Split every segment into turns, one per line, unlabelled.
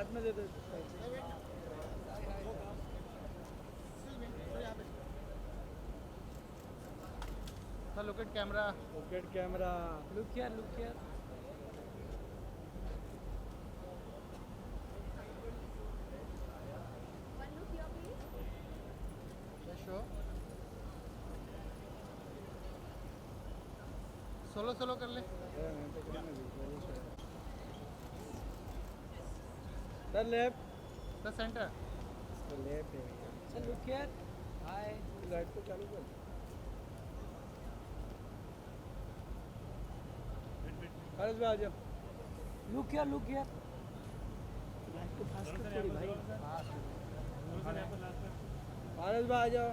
हाथ में दे दो।
Sir look at camera.
Look at camera.
Look here, look here.
One look here, please.
Show solo solo कर ले।
Sir left.
Sir centre.
Sir left है।
Sir, look here. Hi.
Light को चालू कर। फारस भाई आ जाओ।
Look here, look here. Light को पास कर थोड़ी भाई।
फारस भाई आ जाओ।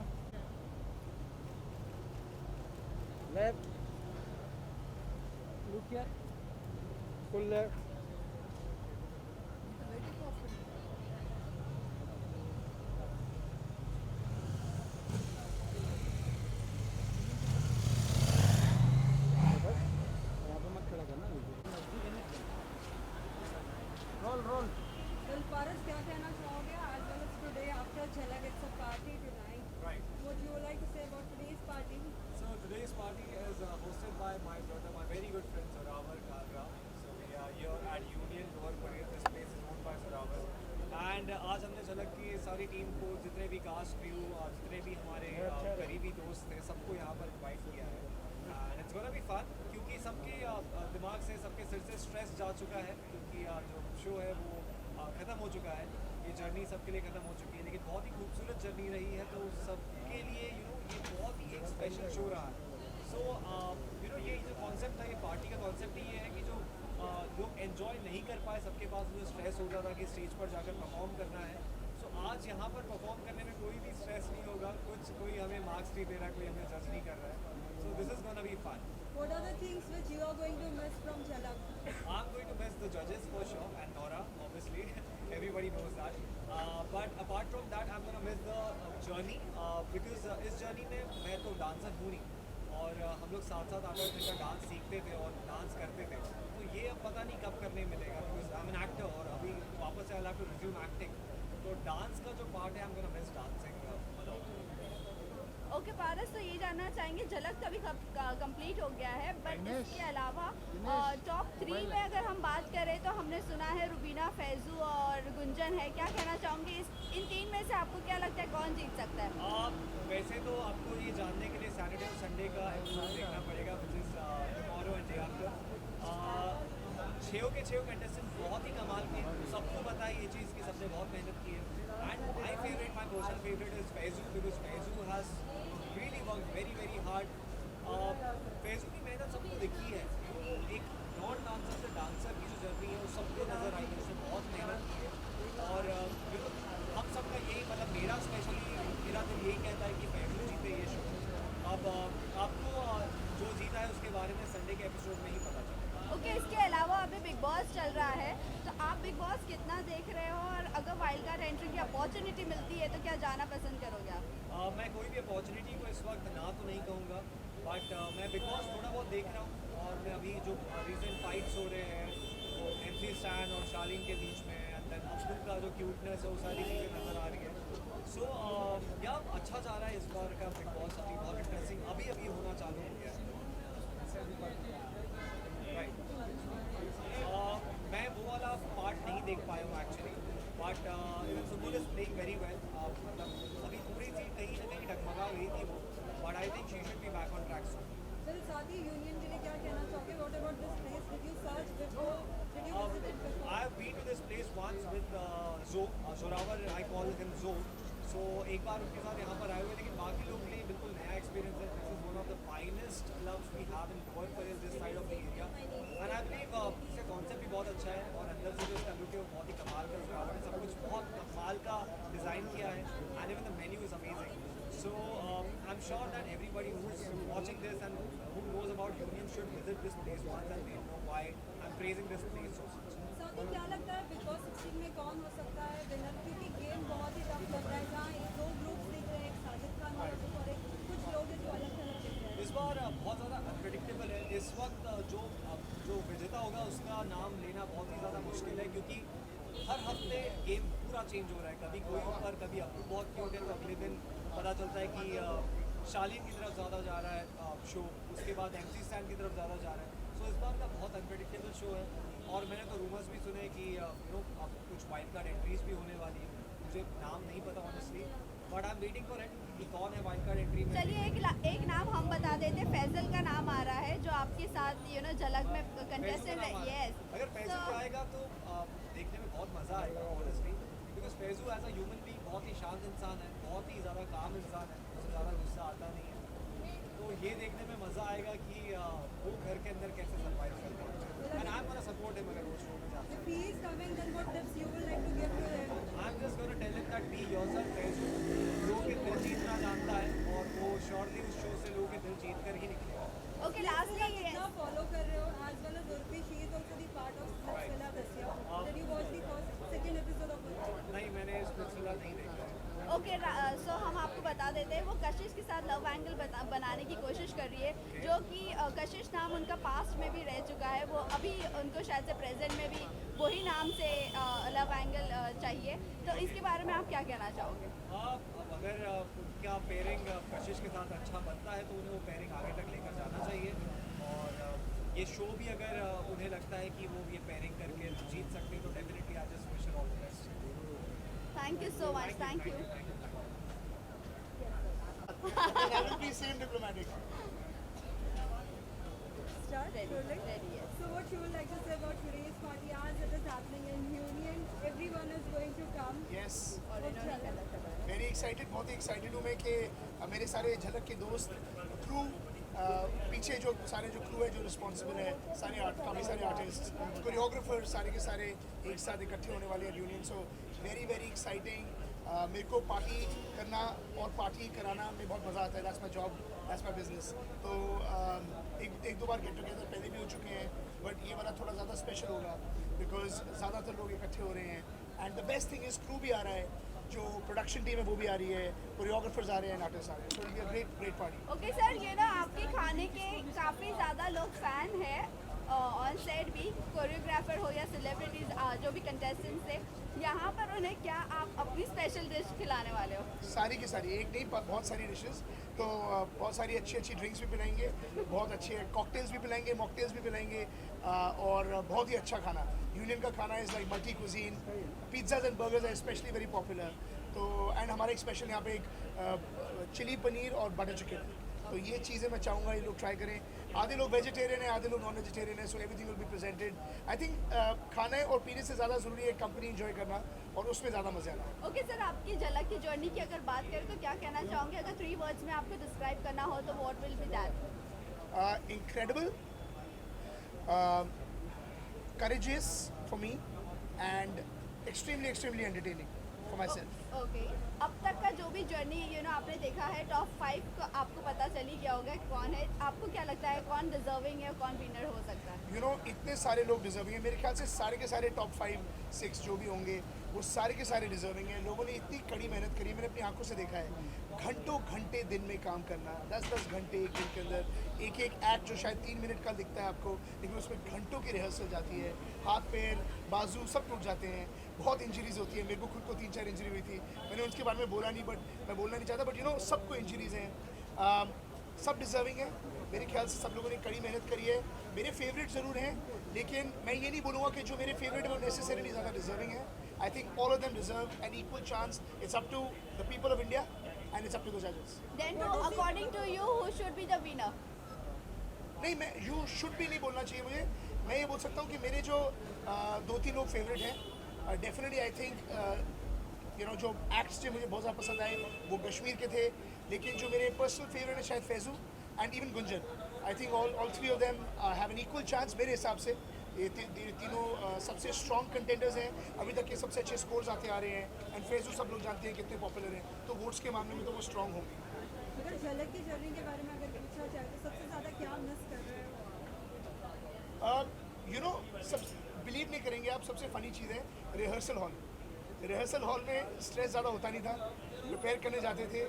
Left.
Look here.
Full left. यहाँ पे मत खड़ा करना।
Role role.
Well, Paras, क्या कहना चाहोगे as well as today after Jhalak, it's a party tonight.
Right.
What you would like to say about today's party?
So today's party is hosted by my brother, my very good friend Sauravar Kalra. So we are here at Union Lower Parade. This place is owned by Sauravar. And आज हमने झलक की सारी team को, जितने भी cast crew, जितने भी हमारे करीबी दोस्त थे, सबको यहाँ पर इनवाइट किया है. And it's gonna be fun, क्योंकि सबके दिमाग से, सबके सिर से स्ट्रेस जा चुका है, क्योंकि जो शो है वो ख़त्म हो चुका है. ये जर्नी सबके लिए ख़त्म हो चुकी है, लेकिन बहुत ही खूबसूरत जर्नी रही है. तो सबके लिए ये बहुत ही एक स्पेशल शो रहा है. सो ये जो कॉन्सेप्ट था, ये पार्टी का कॉन्सेप्ट ही ये है कि जो लोग एंजॉय नहीं कर पाए, सबके पास जो स्ट्रेस होता था कि स्टेज पर जाकर परफॉर्म करना है. सो आज यहाँ पर परफॉर्म करने में कोई भी स्ट्रेस नहीं होगा. कोई हमें मार्क्स नहीं दे रहा, कोई हमें जज नहीं कर रहा है. So this is gonna be fun.
What are the things which you are going to miss from Jhalak?
I'm going to miss the judges for sure, and Nora, obviously. Everybody knows that. But apart from that, I'm going to miss the journey, because इस journey में मैं तो dancer हूँ नहीं, और हम लोग साथ साथ 8 घंटा डांस सीखते थे और डांस करते थे. तो ये अब पता नहीं कब करने मिलेगा, because I am an actor, और अभी वापस से I have to resume acting. तो डांस का जो पार्ट है, I am gonna miss dancing.
Okay Paras, तो ये जानना चाहेंगे झलक तो अभी कंप्लीट हो गया है, बट इसके अलावा टॉप 3 में अगर हम बात करें तो हमने सुना है रुबीना, फैजू और गुंजन है. क्या कहना चाहूँगी इन 3 में से आपको क्या लगता है कौन जीत सकता है?
वैसे तो आपको ये जानने के लिए सैटरडे और संडे का एपिसोड देखना पड़ेगा, which is tomorrow and day after. 6 के 6 कंटेस्टेंट बहुत ही कमाल के. सबको पता है ये चीज़ की सबने बहुत मेहनत की है. And my personal favourite is Faizu, because Faizu has really work very very hard. Faizu की मेहनत सबको दिखी है. तो एक नॉन डांसर से डांसर की जो जर्नी है वो सबको नज़र आई है. उसने बहुत मेहनत की है, और हम सबका यही, मतलब मेरा स्पेशली, मेरा दिल यही कहता है कि फैजू जीते ये शो. अब आपको जो जीता है उसके बारे में संडे के एपिसोड में ही पता चलेगा.
ओके, इसके अलावा अभी बिग बॉस चल रहा है, तो आप बिग बॉस कितना देख रहे हो, और अगर वाइल्ड कार्ड एंट्री की अपॉर्चुनिटी मिलती है तो क्या जाना पसंद करोगे आप?
मैं कोई भी अपॉर्चुनिटी को इस वक्त ना तो नहीं कहूँगा, बट मैं बिग बॉस थोड़ा बहुत देख रहा हूँ. और मैं अभी जो रिसेंट फाइट्स हो रहे हैं, वो MC स्टैन और शालीन के बीच में, एंड देन अब्दुल का जो क्यूटनेस है, वो सारी चीज़ें नज़र आ रही है. सो या अच्छा जा रहा है इस बार का बिग बॉस. अभी बहुत इंटरेस्टिंग अभी होना चालू हो गया है. राइट. मैं वो वाला पार्ट नहीं देख पाया हूँ actually, but Subul is playing very well. मतलब अभी थोड़ी सी कहीं ना कहीं डगमगा गई थी वो, but I think she should be back on track soon.
फिर साथ ही यूनियन के लिए क्या कहना चाहोगे? What about this place? Did you search before? Did you visit it before?
I have been to this place once with Zoravar, I call him Zo. So एक बार उनके साथ यहाँ पर आए हुए, लेकिन बाकी लोग के लिए बिल्कुल नया एक्सपीरियंस है. This is one of the finest clubs we have in Lower Parel, this side of the area. And I believe इसका कॉन्सेप्ट भी बहुत अच्छा है, और अंदर से जो इसका लुक है वो बहुत ही कमाल का. Zoravar ने सब कुछ बहुत कमाल का डिज़ाइन किया है, and even the menu is amazing. So I'm sure that everybody who's watching this and who knows about Union should visit this place once, and they know why I'm praising this place so much.
साथ ही क्या लगता है big Boss 16 में कौन हो सकता है winner? क्योंकि गेम बहुत ही टफ लग रहा है, जहाँ एक 2 ग्रुप्स दिख रहे हैं, एक साजिद खान और एक कुछ लोग हैं जो अलग अलग दिख रहे हैं.
इस बार बहुत ज़्यादा अनप्रेडिक्टेबल है. इस वक्त जो विजेता होगा उसका नाम लेना बहुत ही ज़्यादा मुश्किल है, क्योंकि हर हफ्ते पूरा चेंज हो रहा है, कभी कोई ऊपर, कभी अप्पू बहुत क्यूट है, तो अगले दिन पता चलता है कि शालीन की तरफ ज़्यादा जा रहा है शो, उसके बाद MC स्टैन की तरफ ज़्यादा जा रहा है। सो इस बार का बहुत अनप्रेडिक्टेबल शो है, और मैंने तो रूमर्स भी सुने कि अब कुछ वाइल्ड कार्ड एंट्रीज भी होने वाली है। मुझे नाम नहीं पता honestly, but I am waiting for it कि कौन है वाइल्ड कार्ड एंट्री में।
चलिए एक नाम हम बता देते, फैजल का नाम आ रहा है जो आपके साथ झलक में कंटेस्टेंट है। यस,
अगर फैजू आएगा तो देखने में बहुत मज़ा आएगा honestly, because Faizu as a human being बहुत ही शांत इंसान है, बहुत ही ज़्यादा काम इंसान है, उससे ज़्यादा गुस्सा आता नहीं है। तो ये देखने में मज़ा आएगा कि वो घर के अंदर कैसे सर्वाइव करते हैं, and I am gonna support him अगर वो शो में जाता है।
If he is coming, then what tips you would like to give to him?
I am just gonna tell him that be yourself. Faizu लोगों के दिल जीतना जानता है, और वो श्योरली उस शो से लोगों के दिल जीत कर ही निकलेगा।
ओके, लास्टली
कितना follow कर रहे हो? As well as Urfi, she is also the part of Splitsvilla this year. Did you watch the second episode of it?
नहीं, मैंने स्प्लिट्सविला नहीं देखा है।
ओके, सो हम आपको बता देते हैं वो कशिश के साथ लव एंगल बनाने की कोशिश कर रही है, जो कि कशिश नाम उनका पास्ट में भी रह चुका है, वो अभी उनको शायद से प्रेजेंट में भी वही नाम से लव एंगल चाहिए। तो इसके बारे में आप क्या कहना चाहोगे?
अब अगर उनका पेयरिंग कशिश के साथ अच्छा बनता है तो उन्हें वो पेयरिंग आगे तक लेकर जाना चाहिए, और ये शो भी अगर उन्हें लगता है कि वो ये पेयरिंग करके जीत सकते हैं तो definitely I just wish all the best.
Thank you so much, thank you.
I will be same diplomatic.
Start rolling.
Ready, yes.
So what you would like to say about today's party as it is happening in Union? Everyone is going to come.
Yes.
और इन्होंने गलत बताया।
Very excited, बहुत ही excited हूँ मैं कि मेरे सारे झलक के दोस्त क्रू, पीछे जो सारे जो क्रू है जो रिस्पॉन्सिबल है, सारे काफ़ी सारे आर्टिस्ट, कोरियोग्राफर, सारे के सारे एक साथ इकट्ठे होने वाले हैं union. So very very exciting. मेरे को पार्टी करना और पार्टी कराना में बहुत मज़ा आता है। That's my job, that's my business. तो एक दो बार गेट टुगेदर पहले भी हो चुके हैं, बट ये वाला थोड़ा ज़्यादा स्पेशल होगा बिकॉज ज़्यादातर लोग इकट्ठे हो रहे हैं। And the best thing is crew भी आ रहा है, जो प्रोडक्शन टीम है वो भी आ रही है, कोरियोग्राफर्स आ रहे हैं, आर्टिस्ट आ रहे हैं। So it great great party.
Okay sir, आपके खाने के काफ़ी ज़्यादा लोग फ़ैन हैं ऑन सेट भी, कोरियोग्राफर हो या सेलिब्रिटीज जो भी कंटेस्टेंट्स थे, यहाँ पर उन्हें क्या आप अपनी स्पेशल डिश खिलाने वाले हो?
सारी की सारी, एक नहीं बहुत सारी डिशेस। तो बहुत सारी अच्छी अच्छी ड्रिंक्स भी पिलाएंगे, बहुत अच्छे कॉकटेल्स भी पिलाएंगे, मॉकटेल्स भी पिलाएंगे, और बहुत ही अच्छा खाना। यूनियन का खाना is like multi cuisine, pizzas and burgers are specially very popular. तो एंड हमारा एक स्पेशल यहाँ पे एक चिली पनीर और बटर चिकन, तो ये चीज़ें मैं चाहूँगा ये लोग ट्राई करें। आधे लोग वेजिटेरियन है, आधे लोग नॉन वेजिटेरियन है, so everything will be presented. I think खाने और पीने से ज़्यादा ज़रूरी है कंपनी इंजॉय करना, और उसमें ज़्यादा मज़ा आना।
ओके सर, आपकी झलक की जर्नी की अगर बात करें तो क्या कहना चाहोगे? अगर 3 वर्ड्स में आपको डिस्क्राइब करना हो तो what will B that?
Incredible, courageous for me, and extremely entertaining for myself.
Okay, अब तक का जो भी जर्नी आपने देखा है, टॉप 5 का आपको पता चल ही गया होगा कौन है। आपको क्या लगता है कौन डिजर्विंग है, कौन विनर हो सकता है?
इतने सारे लोग डिजर्विंग हैं, मेरे ख्याल से सारे के सारे टॉप 5-6 जो भी होंगे वो सारे के सारे डिजर्विंग हैं। लोगों ने इतनी कड़ी मेहनत करी है, मैंने अपनी आंखों से देखा है। घंटों घंटे दिन में काम करना, 10-10 घंटे एक दिन के अंदर, एक एक्ट जो शायद 3 मिनट का दिखता है आपको, लेकिन उसमें घंटों की रिहर्सल जाती है, हाथ पैर बाजू सब टूट जाते हैं, बहुत इंजरीज होती है। मेरे को खुद को 3-4 इंजरी हुई थी, मैंने उसके बारे में बोला नहीं, बट मैं बोलना नहीं चाहता, बट सबको इंजरीज हैं। सब डिजर्विंग है, मेरे ख्याल से सब लोगों ने कड़ी मेहनत करी है। मेरे फेवरेट ज़रूर हैं, लेकिन मैं ये नहीं बोलूँगा कि जो मेरे फेवरेट है वो नेसेसरीली ज़्यादा डिजर्विंग है। I think all of them deserve an equal chance. It's up to the people of India and it's up to the जजेस।
Then according to you who should be the winner?
नहीं, मैं you should भी नहीं बोलना चाहिए मुझे। मैं ये बोल सकता हूँ कि मेरे जो 2-3 लोग फेवरेट हैं, डेफिनेटली आई थिंक जो एक्ट्स जो मुझे बहुत ज़्यादा पसंद आए वो कश्मीर के थे, लेकिन जो मेरे पर्सनल फेवरेट है शायद Faizu and even Gunjan. I think all 3 of them have an equal chance मेरे हिसाब से। ये तीनों सबसे स्ट्रॉन्ग कंटेंडर्स हैं, अभी तक के सबसे अच्छे स्कोर्स आते आ रहे हैं, एंड फैजू सब लोग जानते हैं कितने पॉपुलर हैं, तो वोट्स के मामले में तो वो स्ट्रॉन्ग होंगे।
अगर झलक की जर्नी के बारे में अगर पूछना चाहे तो सबसे ज़्यादा क्या मिस कर रहे हो?
सब बिलीव नहीं करेंगे आप, सबसे फ़नी चीज़ है रिहर्सल हॉल। रिहर्सल हॉल में स्ट्रेस ज़्यादा होता नहीं था, प्रिपेयर करने जाते थे,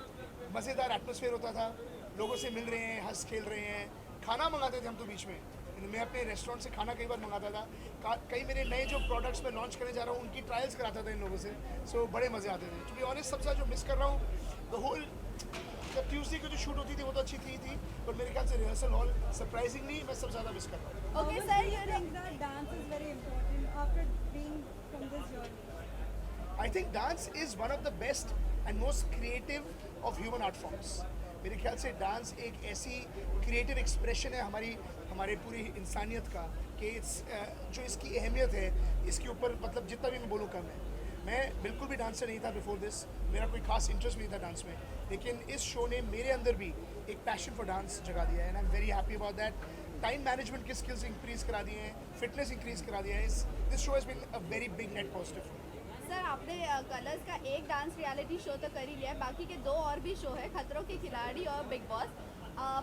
मज़ेदार एटमॉस्फेयर होता था, लोगों से मिल रहे हैं, हंस खेल रहे हैं, खाना मंगाते थे हम तो बीच में मैं अपने रेस्टोरेंट से खाना कई बार मंगाता था, कई मेरे नए जो प्रोडक्ट्स मैं लॉन्च करने जा रहा हूँ उनकी ट्रायल्स कराता था इन लोगों से, सो बड़े मज़े आते थे। टू बी ऑनेस्ट सबसे जो मिस कर रहा हूँ द होल, जब ट्यूसडे को जो शूट होती थी वो तो अच्छी थी पर मेरे ख्याल से रिहर्सल हॉल सरप्राइजिंगली मैं सबसे ज़्यादा मिस कर रहा हूँ।
Okay,
How
sir,
much do
you
you think that dance is very important after being from this journey?
I think dance is one of the best and most creative of human art forms. मेरे ख्याल से dance एक ऐसी creative expression है हमारे पूरी इंसानियत का कि जो इसकी अहमियत है इसके ऊपर मतलब जितना भी मैं बोलूँ कम है। मैं बिल्कुल भी डांसर नहीं था बिफोर दिस, मेरा कोई खास इंटरेस्ट नहीं था डांस में, लेकिन इस शो ने मेरे अंदर भी एक पैशन फॉर डांस जगा दिया है and I am very happy about that. Time management की स्किल्स इंक्रीज़ करा दिए हैं, फिटनेस इंक्रीज़ करा दिया है। This show has been a very big net positive.
Sir आपने कलर्स का एक डांस रियलिटी शो तो कर ही लिया है, बाकी के 2 और भी शो है, खतरों के खिलाड़ी और बिग बॉस।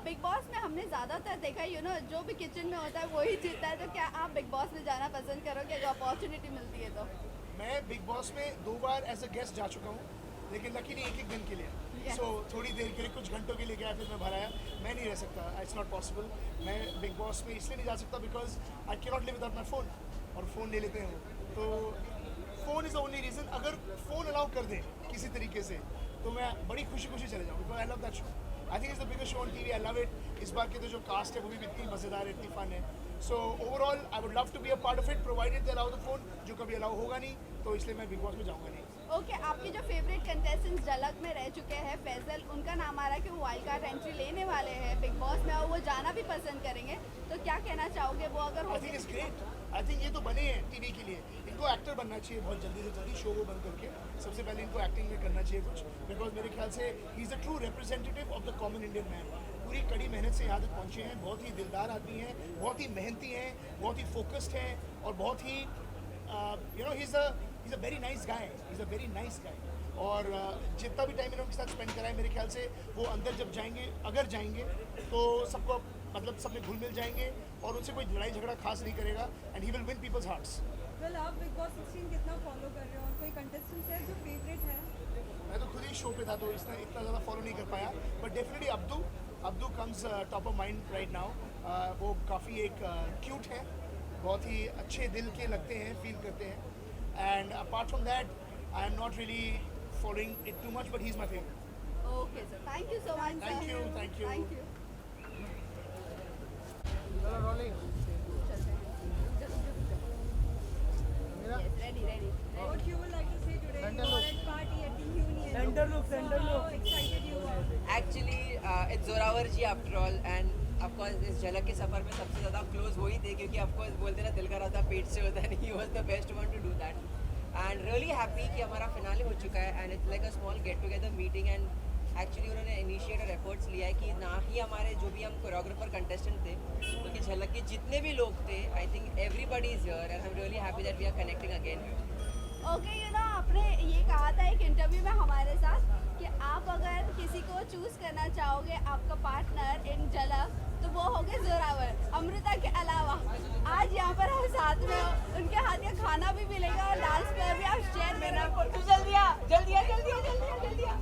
बिग बॉस में हमने ज़्यादातर देखा है जो भी किचन में होता है वही जीतता है, तो क्या आप बिग बॉस में जाना पसंद करोगे अगर अपॉर्चुनिटी मिलती है तो? मैं
बिग बॉस में 2 बार एज अ गेस्ट जा चुका हूँ, लेकिन लकीली एक दिन के लिए, सो थोड़ी देर के लिए कुछ घंटों के लिए गया फिर मैं बाहर आया। मैं नहीं रह सकता, इट्स नॉट पॉसिबल। मैं बिग बॉस में इसलिए नहीं जा सकता because I can not live without my phone, और फ़ोन ले लेते हैं तो phone is the only reason. अगर फ़ोन अलाउ कर दें किसी तरीके से तो मैं बड़ी खुशी चले जाऊँ because I love that show. I think is the biggest show on TV, I love it. इस बार की तो जो कास्ट है वो भी इतनी मज़ेदार है, इतनी फ़न है। So overall I would love to be a part of it provided they allow the phone, जो कभी अलाउ होगा नहीं तो इसलिए मैं बिग बॉस में जाऊँगा नहीं।
ओके, आपके जो फेवरेट कंटेस्टेंट्स झलक में रह चुके हैं फैजल, उनका नाम आ रहा है कि वो वाइल्ड कार्ड एंट्री लेने वाले हैं बिग बॉस में और वो जाना भी पसंद करेंगे, तो क्या कहना चाहोगे वो अगर हो?
I think it's great. I think ये तो बने हैं टीवी के लिए, इनको एक्टर बनना चाहिए बहुत जल्दी से जल्दी, शो को बंद करके सबसे पहले इनको एक्टिंग में करना चाहिए कुछ, बिकॉज मेरे ख्याल से he is the true representative of the common Indian man. पूरी कड़ी मेहनत से यहाँ तक पहुँचे हैं, बहुत ही दिलदार आदमी हैं, बहुत ही मेहनती हैं, बहुत ही फोकस्ड हैं और बहुत ही he is a very nice guy, is a very nice guy. और जितना भी टाइम इन्होंने उनके साथ स्पेंड करा है मेरे ख्याल से वो अंदर जब जाएंगे, अगर जाएंगे तो सबको मतलब सब में घुल मिल जाएंगे और उनसे कोई लड़ाई झगड़ा खास नहीं करेगा and he will win people's hearts.
Well आप बिग बॉस 16 कितना फॉलो कर रहे हो और कोई कंटेस्टेंट है जो फेवरेट है?
मैं तो खुद ही शो पे था तो इतना ज़्यादा फॉलो नहीं कर पाया, but definitely Abdu comes top of mind right now. वो काफ़ी एक क्यूट है, बहुत ही अच्छे दिल के लगते हैं, फील करते हैं, and apart from that I am not really following it too much, but he is my favourite.
Okay sir, thank you so much.
Thank you.
Thank you.
चलो rolling.
Ready.
What you would like to say today?
Center
You are
look.
at party at the Union.
Center look,
So
center
how
look.
excited you are?
Actually, it's Zorawar ji after all, and of course इस झलक के सफ़र में सबसे ज़्यादा close वही थे क्योंकि of course बोलते ना दिल का रास्ता पेट से होता है, he was the best one to do that, and really happy कि हमारा फिनाले हो चुका है and it's like a small get together meeting, and actually उन्होंने इनिशिएट और एफर्ट्स लिया है कि ना ही हमारे जो भी हम कोरियोग्राफर कंटेस्टेंट थे क्योंकि झलक के जितने भी लोग थे, I think everybody is here and I am really happy that we are connecting again.
Okay, आपने ये कहा था एक इंटरव्यू में हमारे साथ कि आप अगर किसी को चूज़ करना चाहोगे आपका पार्टनर इन झलक तो वो होगे जोरावर, अमृता के अलावा। आज यहाँ पर हम साथ में हो, उनके हाथ का खाना भी मिलेगा और डांस पर भी आप शेयर करना। जल्दी आ।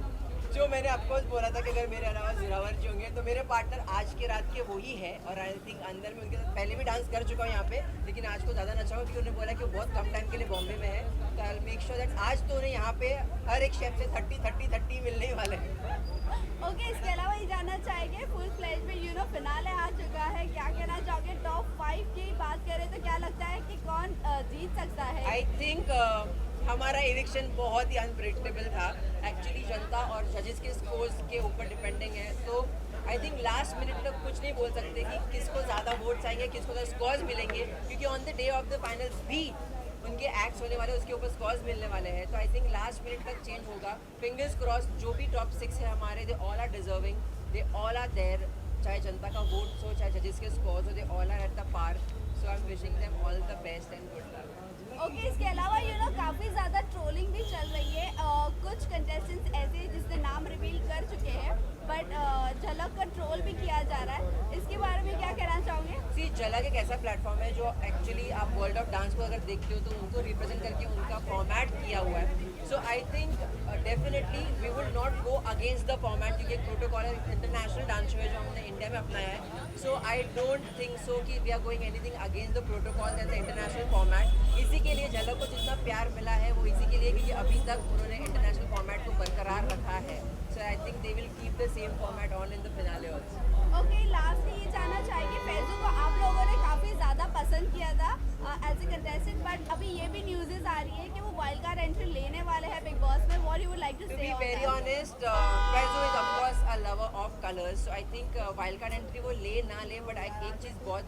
जो मैंने आपको बोला था कि अगर मेरे अलावा जोरावर जी होंगे तो मेरे पार्टनर आज के रात के वही है, और आई थिंक अंदर में उनके साथ पहले भी डांस कर चुका हूँ यहाँ पे, लेकिन आज को ज़्यादा नचाऊँ क्योंकि उन्होंने बोला कि वो बहुत कम टाइम के लिए बॉम्बे में है, तो आई मेक श्योर दैट आज तो उन्हें यहाँ पे हर एक शेफ से 30 मिलने ही वाले हैं।
ओके, इसके अलावा ये जानना चाहेंगे फुल फ्लेज में फिनाले आ चुका है, क्या कहना चाहोगे? टॉप 5 की बात करें तो क्या लगता है कि कौन जीत सकता है?
आई थिंक हमारा इलेक्शन बहुत ही अनप्रेडिक्टेबल था, एक्चुअली जनता और जजेस के स्कोर्स के ऊपर डिपेंडिंग है, तो आई थिंक लास्ट मिनट तक कुछ नहीं बोल सकते कि किसको ज़्यादा वोट्स आएंगे, किसको ज़्यादा स्कोर्स मिलेंगे, क्योंकि on the day of the finals भी उनके एक्ट्स होने वाले, उसके ऊपर स्कोर्स मिलने वाले हैं, तो आई थिंक लास्ट मिनट तक चेंज होगा। फिंगर्स क्रॉस, जो भी टॉप 6 है हमारे, they all are deserving, they all are there, चाहे जनता का वोट हो चाहे जजेस के स्कोर्स हो, they all are at the par, so I am wishing them all the best and good luck.
Okay, इसके अलावा काफ़ी ज़्यादा ट्रोलिंग भी चल रही है, कुछ कंटेस्टेंट्स ऐसे हैं जिसने नाम रिवील कर चुके हैं, बट झलक का ट्रोल भी किया जा रहा है, इसके बारे में क्या कहना चाहोगे?
सी, झलक एक ऐसा प्लेटफॉर्म है जो एक्चुअली आप वर्ल्ड ऑफ डांस को अगर देखते हो तो उनको रिप्रेजेंट करके उनका फॉर्मेट किया हुआ है, so I think definitely we will not go against the format, क्योंकि एक प्रोटोकॉल है, इंटरनेशनल डांस शो है जो हमने इंडिया में अपनाया है. So I don't think so कि we are going anything against the protocol and the international format. इसी के लिए झलक को जितना प्यार मिला है वो इसी के लिए कि अभी तक उन्होंने इंटरनेशनल फॉर्मेट को बरकरार रखा है. So I think they will keep the same format on in the finale also.
Okay, lastly ये जानना चाहेंगे, फैजू को आप लोगों ने काफ़ी ज़्यादा पसंद किया था एज ए कंटेस्टेंट, बट अभी ये भी न्यूज़ आ रही है कि वो वाइल्ड कार्ड एंट्री लेने वाले हैं बिग बॉस में. What you would like to
To
say
be
on
very
that?
honest, Faizu is of course a lover of colors. So I think wild card entry वो ले ना ले, but एक चीज़ बहुत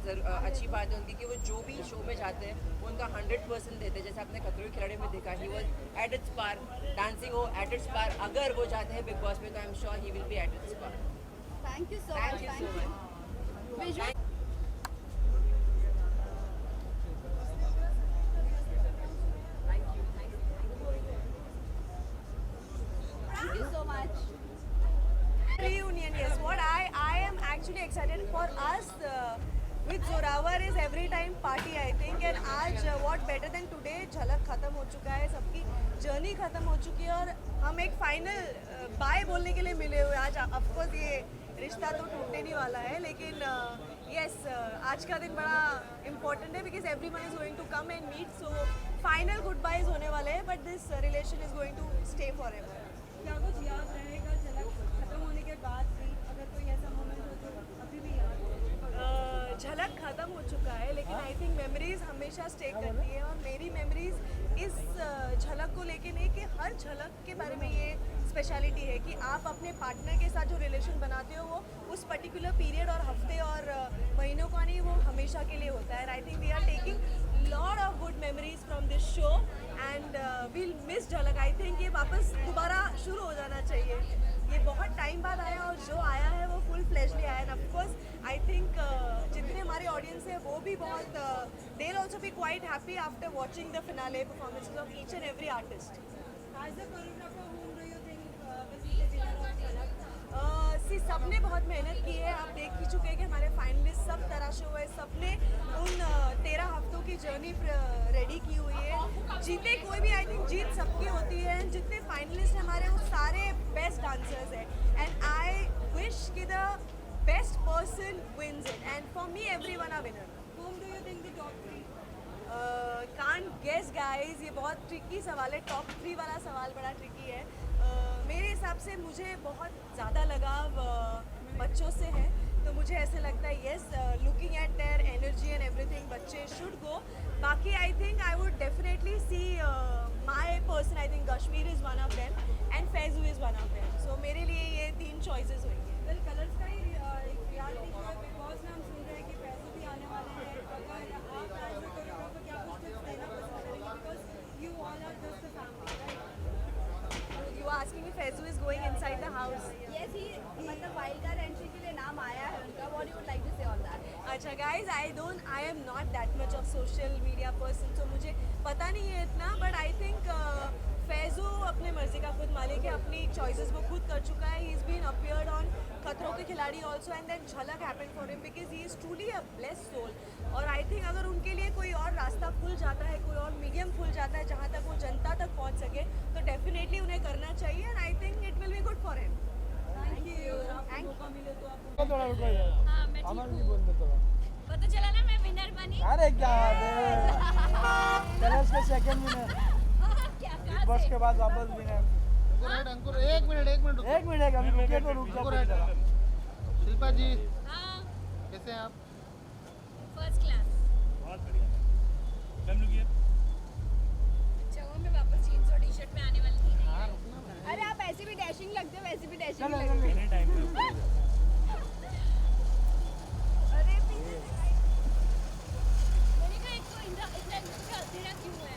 अच्छी बात है उनकी कि वो जो भी शो में जाते हैं वो उनका 100% देते हैं. जैसे आपने खतरों के खिलाड़ी में देखा, he was at its par, dancing हो at its par. अगर वो जाते हैं बिग बॉस में तो I am sure he will be at its par.
Thank you so
Thank
much.
you so
thank you. Visual Thank you so much.
Reunion, yes. What I am actually excited for us with Zorawar is every time party, I think. And आज what better than today, झलक खत्म हो चुका है, सबकी journey खत्म हो चुकी है और हम एक फाइनल बाय बोलने के लिए मिले हुए आज. ऑफ कोर्स ये रिश्ता तो टूटने नहीं वाला है, लेकिन यस आज का दिन बड़ा इम्पोर्टेंट है because everyone is going to come and meet. So final goodbyes होने वाले हैं, but this relation is going to stay forever. क्या कुछ याद रहेगा झलक खत्म होने के बाद भी? अगर कोई ऐसा मोमेंट हो तो अभी भी याद हो?
झलक ख़त्म हो चुका है, लेकिन आई थिंक मेमोरीज हमेशा स्टे करती है और मेरी मेमोरीज इस झलक को लेके नहीं कि हर झलक के बारे में ये स्पेशलिटी है कि आप अपने पार्टनर के साथ जो रिलेशन बनाते हो वो उस पर्टिकुलर पीरियड और हफ्ते और महीनों का नहीं, वो हमेशा के लिए होता है. And I think we are taking lot of good memories from this show and we'll miss Jhalak. I think ये वापस दोबारा शुरू हो जाना चाहिए. ये बहुत टाइम बाद आया और जो आया है वो फुल फ्लेशली आया. एंड ऑफकोर्स आई थिंक जितने हमारे ऑडियंस है वो भी बहुत they will also be quite happy after watching the finale performances of each and every artist.
As a choreographer, whom do you think will be the winner of झलक?
सी सबने बहुत मेहनत की है. आप देख ही चुके हैं कि हमारे फाइनलिस्ट सब तराशे हुए, सबने उन 13 हफ्तों की जर्नी रेडी की हुई है. जीते कोई भी, आई थिंक जीत सबकी होती है. जितने फाइनलिस्ट हमारे वो सारे बेस्ट डांसर्स हैं एंड आई विश कि the best person wins it and for me everyone a winner.
Whom do you think the top 3?
Can't guess guys, ये बहुत ट्रिकी सवाल है. टॉप 3 वाला सवाल बड़ा ट्रिकी है. मेरे हिसाब से मुझे बहुत ज़्यादा लगाव बच्चों से है, तो मुझे ऐसे लगता है yes, looking at their energy and everything बच्चे शुड गो. बाकी I think I would definitely see my person. I think Kashmir is one of them and Faisu is one of them. So मेरे लिए ये 3 चॉइसेस होंगे.
Well, कलर्स का ही एक reality show है. Big Boss में हम सुन रहे हैं कि फैजू भी आने वाले हैं. अगर आप एज अ कोरियोग्राफर क्या कुछ टिप्स देना पसंद करेंगे? Because you all are just a family, right?
You asking me Faizu is going inside the house.
Yes, he मतलब वाइल्ड कार्ड एंट्री के लिए नाम आया है उनका. What you would like to say on that?
अच्छा guys, I am not that much of social media person, तो मुझे पता नहीं है इतना. बट आई थिंक फैजू अपने मर्जी का खुद मालिक है, अपनी चॉइसेस वो खुद कर चुका है. He is been appeared on Khatron Ke Khiladi also and then Jhalak happened for him because he is truly a blessed soul. और आई थिंक अगर उनके लिए कोई और रास्ता खुल जाता है, कोई और मीडियम खुल जाता है जहाँ तक वो जनता तक पहुँच सके, तो डेफिनेटली उन्हें करना चाहिए and I think it will be good for him.
Thank you. आपको मौका मिले तो आप
थोड़ा रुको यार.
हाँ, मैं
अमर
ठीक
जी
हूँ.
बोल दो थोड़ा.
पता चला ना मैं विनर बनी.
अरे क्या बात है. कलर्स के सेकंड विनर.
क्या
बिग
कहा
बॉस
से?
के बाद वापस विनर.
अंकुर एक मिनट रुको.
एक मिनट अभी रुकिए तो रुक
अंकुर
जाओ.
शिल्पा जी
हाँ,
कैसे हैं आप?
First class.
बहुत बढ़िया. मैम रुकिए.
अच्छा हुआ मैं वापस जीन्स और टी-शर्ट में आने वाली थी. नहीं
अरे आप ऐसे भी डैशिंग लगते हो, वैसे भी डैशिंग
चलो
लगते हो.
चलो.
मैंने टाइम पे
अरे पीछे से
मैंने कहा इसको इतना अंधेरा क्यों है?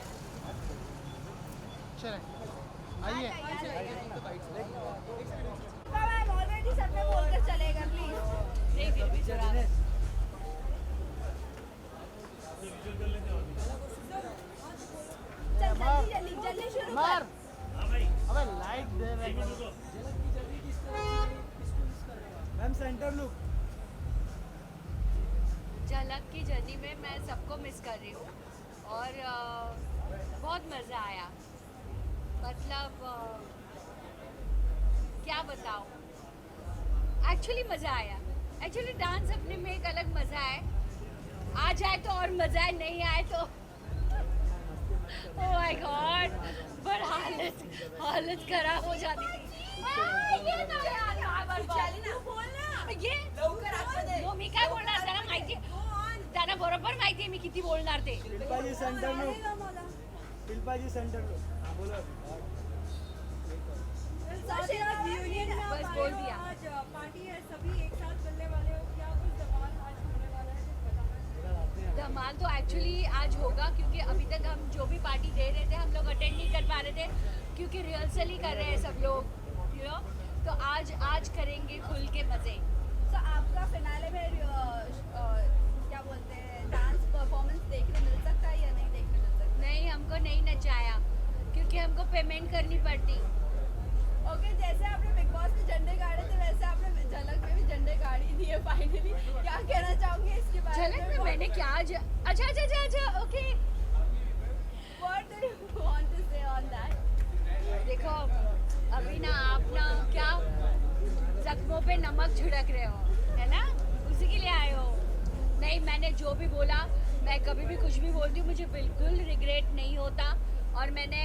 चलें आइए.
मैम ऑलरेडी सब में बोलकर चलेगा प्लीज.
नहीं फिर भी थोड़ा
चल जल्दी शुरू कर.
अबे लाइट दे रहे हैं. Ma'am centre look.
झलक की जर्नी में मैं सबको मिस कर रही हूँ और बहुत मज़ा आया. मतलब क्या बताऊँ, एक्चुअली मज़ा आया। एक्चुअली डांस अपने में एक अलग मज़ा है, आ जाए तो और मज़ा है, नहीं आए तो ओह माय गॉड, पर हालत खराब हो जाती थी। ये ना यार ये मी काय बोलणार, त्यांना माहिती, त्यांना बरोबर माहिती आहे मी किती बोलणार ते.
शिल्पाजी सेंटरलो, शिल्पाजी सेंटरलो, हाँ बोलो.
बस बोल दिया.
पार्टी है, सभी एक साथ मिलने वाले हो, क्या कुछ धमाल आज होने वाला है, कुछ बताना.
धमाल तो एक्चुअली आज होगा, क्योंकि अभी तक हम जो भी पार्टी दे रहे थे हम लोग अटेंड नहीं कर पा रहे थे, क्योंकि रिहर्सल ही कर रहे हैं सब लोग, यू नो. तो आज करेंगे खुल के मज़े.
तो आपका फिनाले में क्या बोलते हैं, डांस परफॉर्मेंस देखने मिल सकता है या नहीं देखने मिल सकता?
नहीं, हमको नहीं नचाया, क्योंकि हमको पेमेंट करनी पड़ती.
ओके, जैसे आपने बिग बॉस में झंडे गाड़े थे वैसे आपने झलक में भी झंडे गाड़ी दिए फाइनली, क्या कहना चाहोगे इसके बारे में?
झलक में मैंने क्या अच्छा okay.
What do you want to say on that?
देखो अभी ना आप ना क्या जख्मों पे नमक छिड़क रहे हो, है ना, उसी के लिए आए हो. नहीं, मैंने जो भी बोला, मैं कभी भी कुछ भी बोलती हूँ, मुझे बिल्कुल रिग्रेट नहीं होता, और मैंने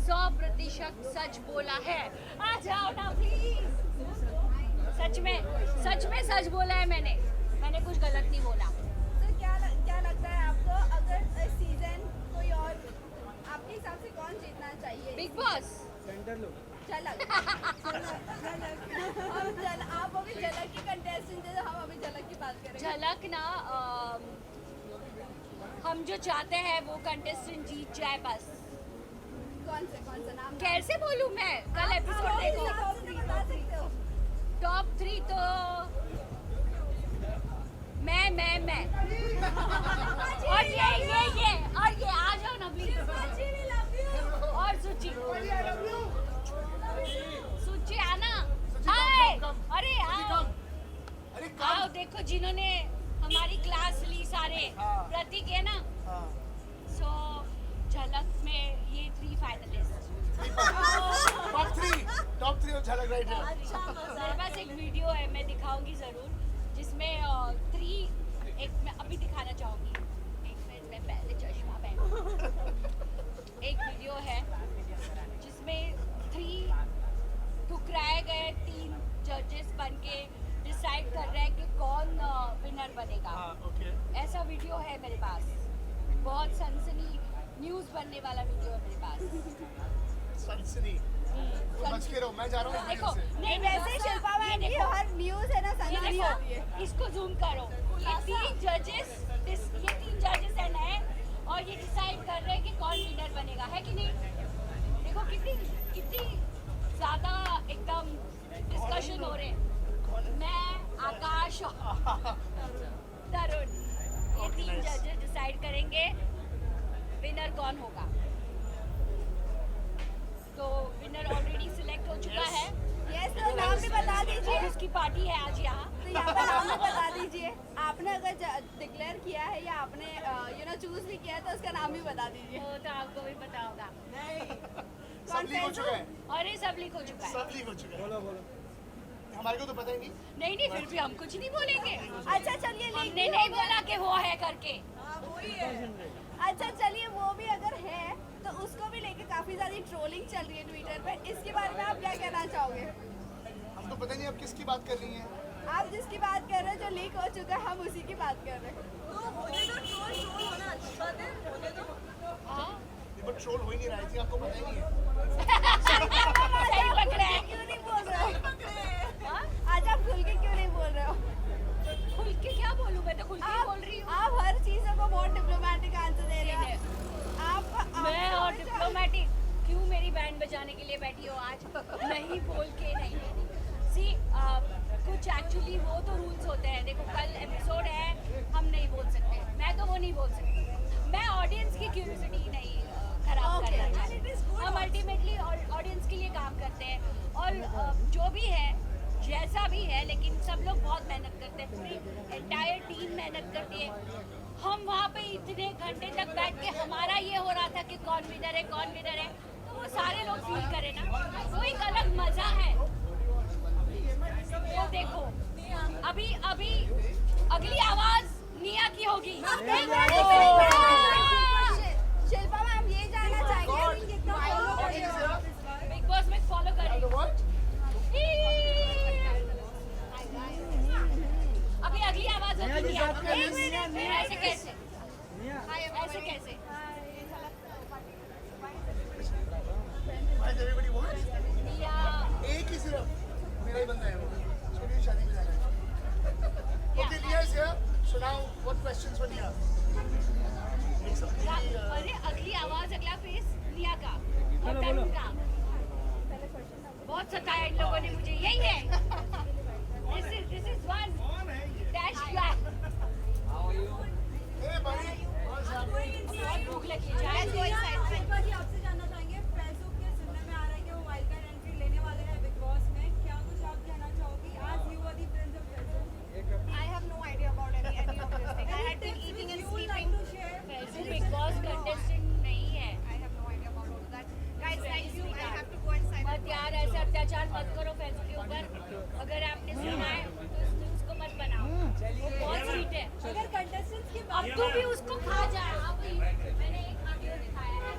100% सच बोला है. आ जाओ ना प्लीज. सच में सच बोला है मैंने कुछ गलत नहीं बोला.
तो क्या लगता है आपको, अगर इस सीजन कोई और आपके हिसाब से कौन जीतना चाहिए?
बिग बॉस
सेंटरलो.
झलक. आप अभी झलक की कंटेस्टेंट थे, तो हम अभी झलक की बात करेंगे.
झलक ना हम जो चाहते हैं वो कंटेस्टेंट जीत जाए बस.
कौन सा नाम?
कैसे बोलूं मैं, कल एपिसोड देखो.
बता सकते हो?
टॉप 3 तो मैं और ये आ जाओ ना प्लीज. और सुची आना. हाय, अरे आओ देखो, जिन्होंने हमारी क्लास ली सारे, प्रतीक है ना, सो झलक में ये 3 फाइनलिस्ट.
टॉप 3 और झलक राइट है.
मेरे पास एक वीडियो है, मैं दिखाऊंगी जरूर, जिसमें 3 एक मैं अभी दिखाना चाहूंगी. एक मिनट में पहले चश्मा पहनूं. एक वीडियो है जिसमें 3 ठुकराए गए 3 जजेस बन के डिसाइड कर रहे हैं कि कौन विनर बनेगा. ऐसा वीडियो है मेरे पास, बहुत सनसनी न्यूज़ बनने वाला वीडियो है मेरे पास.
सनसनी. बच के रहो, मैं जा रहा हूँ.
देखो,
नहीं, वैसे शिल्पा मैम की हर न्यूज़ है ना
ये
सनसनी होती है.
देखो, इसको जूम करो. ये 3 जजेस है नए, और ये डिसाइड कर रहे हैं कि कौन विनर बनेगा, है कि नहीं. देखो कितनी ज़्यादा एकदम डिस्कशन हो रहे हैं. मैं, आकाश, तरुण, ये 3 जजेस डिसाइड करेंगे विनर कौन होगा. तो विनर ऑलरेडी सिलेक्ट हो चुका है.
यस, तो नाम भी बता दीजिए.
और उसकी पार्टी है आज यहाँ.
तो यहाँ पर नाम भी बता दीजिए. आपने अगर डिक्लेयर किया है या आपने चूज भी किया है तो उसका नाम भी बता दीजिए.
वो तो आपको भी पता होगा.
सब लीक हो चुका है.
और ये सब लीक हो चुका है.
सब लीक हो चुका है.
बोलो.
हमारे को तो पता ही नहीं.
नहीं, फिर भी हम कुछ नहीं बोलेंगे.
अच्छा चलिए,
हमने नहीं बोला कि वो है करके.
अच्छा चलिए, वो भी अगर है तो उसको भी लेके काफी ज्यादा ट्रोलिंग चल रही है ट्विटर पे. इसके बारे में आप क्या कहना चाहोगे?
हमको पता नहीं आप किसकी बात कर रही हैं.
आप जिसकी बात कर रहे हैं, जो लीक हो चुका है, हम उसी की बात कर रहे हैं.
बट ट्रोल हो ही नहीं रहा है, आपको पता ही नहीं है.
सही पकड़ा है.
क्यों नहीं बोल रहे हो? आज आप खुल के क्यों नहीं बोल रहे हो?
खुल के क्या बोलूं, मैं तो खुल के बोल रही हूँ.
आप हर चीजों को बहुत डिप्लोमेटिक आंसर दे रहे हैं.
मैं और डिप्लोमेटिक क्यों मेरी बैंड बजाने के लिए बैठी हो आज? नहीं बोल के नहीं. सी कुछ एक्चुअली वो तो रूल्स होते हैं. देखो, कल एपिसोड है, हम नहीं बोल सकते. मैं तो वो नहीं बोल सकती. मैं ऑडियंस की क्यूरियोसिटी नहीं खराब करना चाहती. हम अल्टीमेटली ऑडियंस के लिए काम करते हैं, और जो भी है जैसा भी है, लेकिन सब लोग बहुत मेहनत करते हैं. पूरी एंटायर टीम मेहनत करती है. हम वहाँ पे इतने घंटे तक बैठ के हमारा ये हो रहा था कि कौन विनर है, तो वो सारे लोग फील करें ना, वो एक अलग मजा है. वो देखो अभी अगली आवाज निया की होगी।
शिल्पा मैम ये जानना चाहेंगे कितना फॉलो कर रहे हो
बिग बॉस में फॉलो कर रही हूँ। अभी अगली आवाज होगी निया। ऐसे कैसे ऐसे कैसे
Everybody wants?
निया
एक ही सिर्फ मेरा ही बंदा है वो, उसको भी शादी में जाना है। Okay, Nia is here. So now, what questions for Nia?
अरे अगली आवाज अगला फेस निया का और तरुण का। बहुत सताया इन लोगों ने मुझे। यही है this is one dash black।
Hey buddy, what's happening?
बहुत भूख लगी है।
शिल्पा जी आपसे जानना चाहेंगे फैजू के सुनने में आ रहा है कि वो वाइल्ड कार्ड एंट्री लेने वाले हैं बिग बॉस में, क्या कुछ आप कहना चाहोगी? आज you are the prince of Faizu.
I have no idea about any of this thing. I had been eating and sleeping.
Faizu big boss contestant नहीं है।
I have no idea about all that. Guys, thank you. I have to go and sign
मत यार ऐसे अत्याचार मत करो फैजू के ऊपर। अगर आपने सुना है तो इस न्यूज़ को मत बनाओ। वो बहुत स्वीट है।
अगर कंटेस्टेंट्स की
अब तू भी उसको खा जा। अभी मैंने एक वीडियो दिखाया है।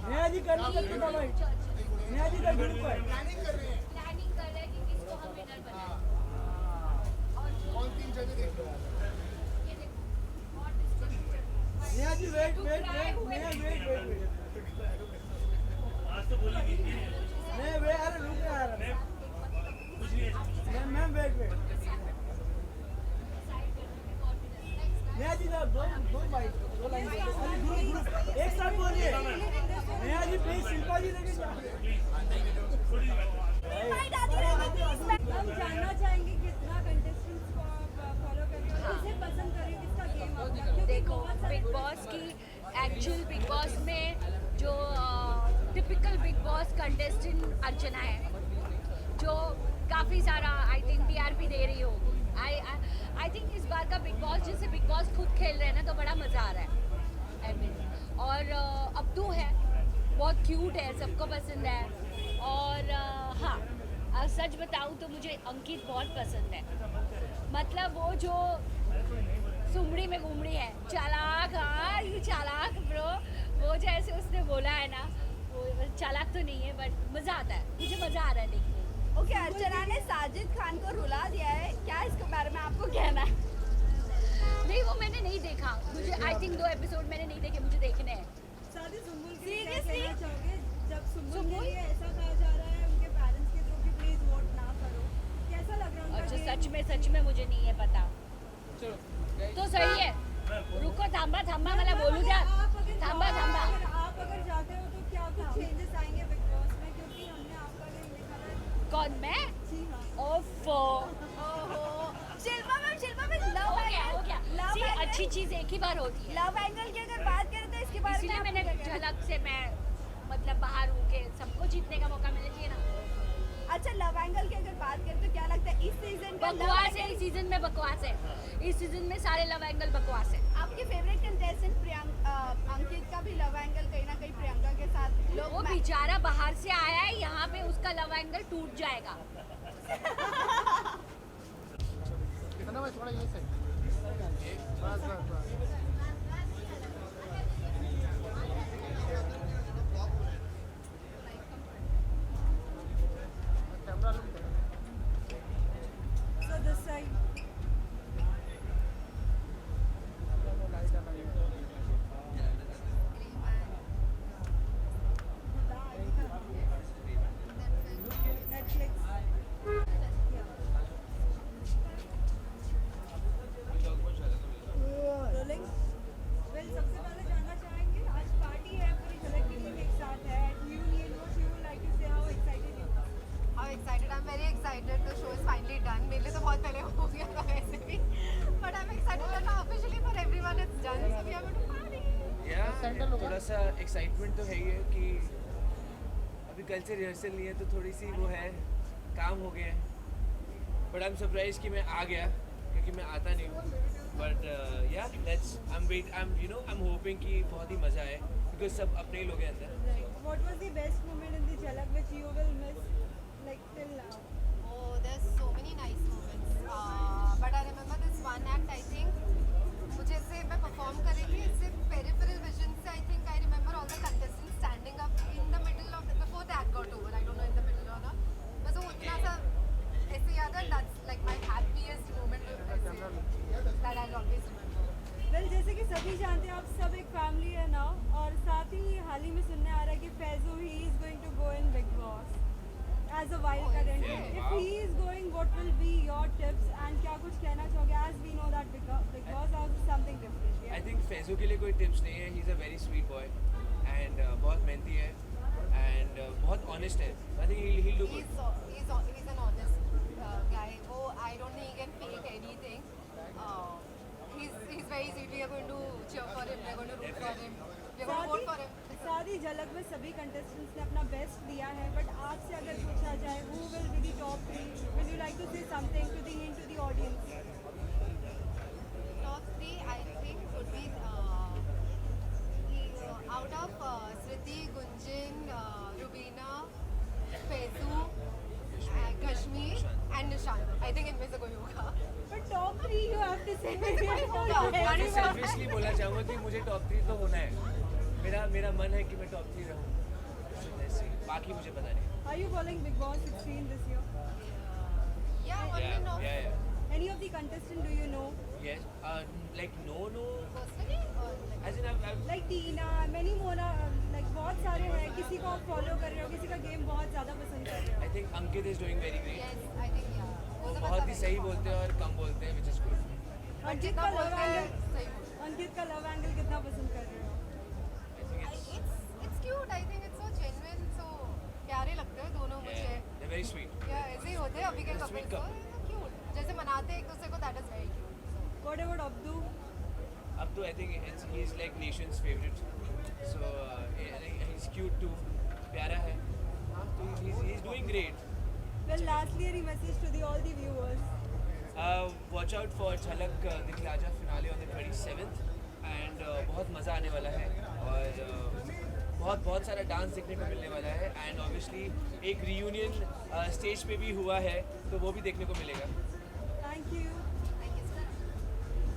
नेहा जी कर लीजिए तो बाबा नेहा जी का ग्रुप है
Planning कर रहे हैं।
प्लानिंग कर रहे हैं कि किसको हम विनर बनाएं।
कौन 3 जगह देख लो।
ये देखो और distributor
Neha ji wait Neha wait
आज तो बोली नहीं
नहीं वे अरे रुक यार
कुछ नहीं है।
मैम वेट नेहा जी ना दो बाइक दो लाइन अरे ग्रुप एक साथ बोलिए नेहा जी प्लीज शिल्पा जी लेके जाओ।
हम जानना चाहेंगे कितना कंटेस्टेंट्स को आप फॉलो करते हो, किसे पसंद कर रहे हो, किसका गेम आपका? क्योंकि
देखो
बहुत सारे
बिग बॉस की एक्चुअल बिग बॉस में जो टिपिकल बिग बॉस कंटेस्टेंट अर्चना है जो काफ़ी सारा आई थिंक टीआरपी दे रही होगी। आई थिंक इस बार का बिग बॉस जैसे बिग बॉस खुद खेल रहे हैं ना तो बड़ा मज़ा आ रहा है। आई मीन और अब्दू है बहुत क्यूट है सबको पसंद है। और हाँ सच बताऊँ तो मुझे अंकित बहुत पसंद है। मतलब वो जो सुमड़ी में घुमड़ी है चालाक। हाँ ये चालाक ब्रो वो जैसे उसने बोला है ना वो चालाक तो नहीं है बट मज़ा आता है। मुझे मज़ा आ रहा है देखने।
ओके अर्चना ने साजिद खान को रुला दिया है, क्या इसके बारे में आपको कहना है?
नहीं वो मैंने नहीं देखा। मुझे आई थिंक 2 एपिसोड मैंने नहीं देखे। मुझे देखने हैं।
शादी सुम्बुल के लिए क्या
Seriously?
कहना चाहोगे? जब सुम्बुल के लिए ऐसा कहा जा रहा है उनके पेरेंट्स के थ्रू कि प्लीज वोट ना करो, कैसा लग रहा है उनका
अच्छा
game?
सच में मुझे नहीं है पता। तो सही है रुको थांबा मला बोलू द्या।
आप अगर
थांबा
आप अगर जाते हो तो क्या कुछ चेंजेस आएंगे बिग बॉस में, क्योंकि हमने आपका गेम देखा था।
कौन मैं?
जी हाँ।
ओफो
शिल्पा मैम लव
हो गया
लव
सी अच्छी चीज़ एक ही बार होती है।
लव एंगल की अगर बात करें तो इसके बारे में
इसलिए
आपको
मैंने
क्या कहना है?
झलक से मैं मतलब बाहर हूँ के सबको जीतने का मौका मिलना चाहिए ना।
अच्छा लव एंगल की अगर बात करें तो क्या लगता है इस सीजन का
बकवास है। इस सीजन में बकवास है। इस सीजन में सारे लव एंगल बकवास है।
आपके फेवरेट कंटेस्टेंट अंकित का भी लव एंगल कहीं ना कहीं प्रियंका के साथ
वो बेचारा बाहर से आया है यहाँ पे उसका लव एंगल टूट जाएगा।
कितना भाई थोड़ा ये सही बस camera look
So this side. Netflix. Rolling. Well, सबसे पहले जानना चाहेंगे आज पार्टी है पूरी झलक की टीम एक साथ है at Union. What you would like to say? How excited you are?
How excited! I'm very excited. The show is finally done. मेरे लिए तो बहुत पहले हो गया था वैसे भी, but I'm excited that now officially for everyone it's done. So we are going to party.
या थोड़ा सा एक्साइटमेंट तो है ही है कि अभी कल से रिहर्सल नहीं है तो थोड़ी सी वो है काम हो गया है। बट आई एम सरप्राइज कि मैं आ गया क्योंकि मैं आता नहीं हूँ। बट या लेट्स आई एम होपिंग कि बहुत ही मज़ा आए बिकॉज सब अपने ही लोग हैं अंदर।
Right. What was the best moment in the झलक which you will miss like till now?
Oh, there
there's so many nice moments. But I remember this one act, I think, मुझे से मैं perform करेगी इससे peripheral vision से I think I remember all the contestants standing up in the middle of before the act got over. I don't know in the middle or not. बस वो उतना सा ऐसे याद है. That's like my happiest moment that I'll always remember.
Well जैसे कि सभी जानते हैं आप सब एक फैमिली है ना, और साथ ही हाल ही में सुनने आ रहा है कि Faizu he is going to go in Bigg Boss as a wild card entry. If he is going what will be your tips and क्या कुछ कहना चाहोगे as we know that Bigg Boss are something different.
I think Faizu के लिए कोई tips नहीं है. He is a very sweet boy and बहुत मेहनती है एंड बहुत ऑनेस्ट है. I think he will do good.
He's an honest guy. वो I don't think he can fake anything. He's very easy. We are going to cheer for him. We are going to root for him. We are going to vote for him.
साथ ही झलक में सभी contestants ने अपना best दिया है, but आपसे अगर पूछा जाए who will be the top 3, will you like to say something to the hint to the audience?
Top 3 I think would be out of Sriti, Gunjan, Rubina, Faizu, Kashmir and Nishant. I think इनमें से कोई होगा.
But top 3 you have to say.
मैं selfishly बोलना चाहूँगा कि मुझे top 3 तो होना है. मेरा मन है कि मैं टॉप 3 रहूँ. बाकी मुझे पता नहीं.
Are you following Big Boss 16 this year?
Yeah, on and off.
Yeah.
Any of the contestant do you know?
Yes. Like no.
Personally or like?
As in I've
Like Tina, many Mona, like बहुत सारे हैं. किसी को आप follow कर रहे हो, किसी का गेम बहुत ज़्यादा पसंद कर रहे हो.
I think Ankit is doing very great.
Yes, I think yeah.
वो बहुत ही सही बोलते हैं और कम बोलते हैं, which is good.
अंकित
जितना
का लव
बोलते हैं
एंगल,
सही बोलते हैं.
अंकित का लव एंगल कितना पसंद कर रहे हो?
I think
It's cute. I think it's so genuine. So प्यारे लगते हैं दोनों मुझे.
they're very sweet.
Yeah, ऐसे ही होते हैं अभी के
Sweet
couples.
couple.
So cute. जैसे मनाते हैं एक दूसरे को, that is very cute.
What about Abdu?
Up to I think he's like nation's favorite. So he's cute too. प्यारा है. So he's doing great.
Well, lastly, any message to all the viewers?
Watch out for Jhalak Dikhla Ja finale on the 27th and बहुत मज़ा आने वाला है और बहुत सारा डांस देखने को मिलने वाला है एंड ऑब्वियसली एक रियूनियन स्टेज पे भी हुआ है तो वो भी देखने को मिलेगा.
Thank you.